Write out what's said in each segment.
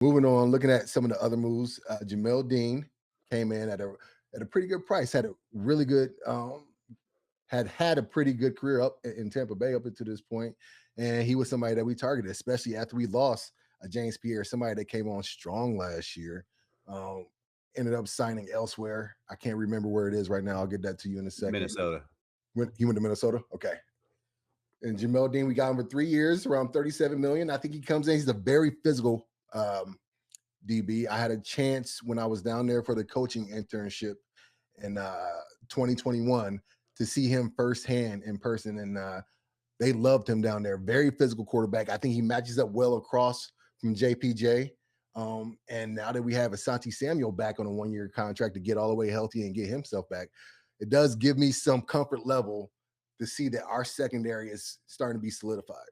Moving on, looking at some of the other moves, Jamel Dean came in at a pretty good price. Had a really good had a pretty good career up in Tampa Bay up until this point, and he was somebody that we targeted, especially after we lost James Pierre, somebody that came on strong last year. Um, Ended up signing elsewhere. I can't remember where it is right now. I'll get that to you in a second. Minnesota. He went to Minnesota. Okay. And Jamel Dean, we got him for 3 years, around 37 million. I think he comes in. He's a very physical DB. I had a chance when I was down there for the coaching internship in 2021 to see him firsthand in person, and they loved him down there. Very physical quarterback. I think he matches up well across from JPJ. And now that we have Asante Samuel back on a 1-year contract to get all the way healthy and get himself back, it does give me some comfort level to see that our secondary is starting to be solidified.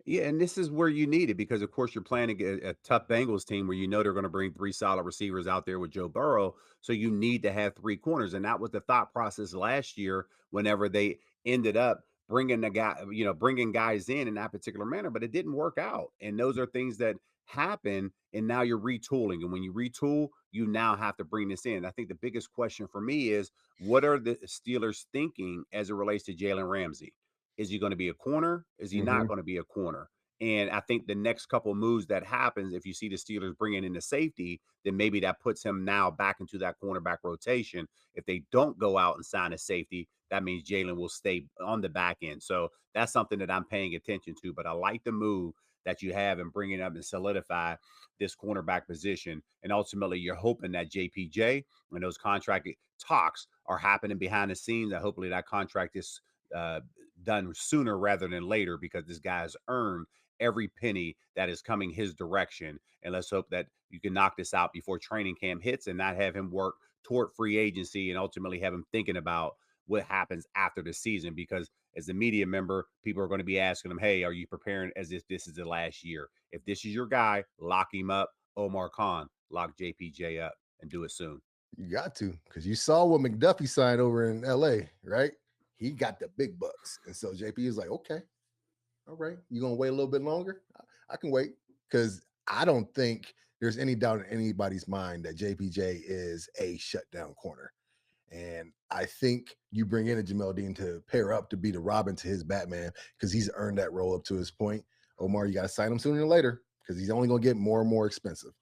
Yeah, and this is where you need it because, of course, you're playing a tough Bengals team where you know they're going to bring three solid receivers out there with Joe Burrow. So you need to have three corners, and that was the thought process last year. Whenever they ended up bringing the guy, bringing guys in that particular manner, but it didn't work out. And those are things that happen. And now you're retooling, and when you retool, you now have to bring this in. I think the biggest question for me is what are the Steelers thinking as it relates to Jalen Ramsey? Is he going to be a corner? Is he not Mm-hmm. going to be a corner? And I think the next couple moves that happens, if you see the Steelers bringing in the safety, then maybe that puts him now back into that cornerback rotation. If they don't go out and sign a safety, that means Jalen will stay on the back end. So that's something that I'm paying attention to. But I like the move that you have and bringing up and solidify this cornerback position. And ultimately, you're hoping that JPJ and those contract talks are happening behind the scenes. That hopefully that contract is uh, done sooner rather than later because this guy's earned every penny that is coming his direction. And let's hope that you can knock this out before training camp hits and not have him work toward free agency and ultimately have him thinking about what happens after the season. Because as a media member, people are going to be asking him, hey, are you preparing as if this is the last year? If this is your guy, lock him up. Omar Khan, lock JPJ up and do it soon. You got to, because you saw what McDuffie signed over in LA, right? He got the big bucks. And so JP is like, okay, all right, you gonna wait a little bit longer? I can wait. Because I don't think there's any doubt in anybody's mind that JPJ is a shutdown corner. And I think you bring in a Jamel Dean to pair up to be the Robin to his Batman because he's earned that role up to his point. Omar, you got to sign him sooner or later because he's only going to get more and more expensive.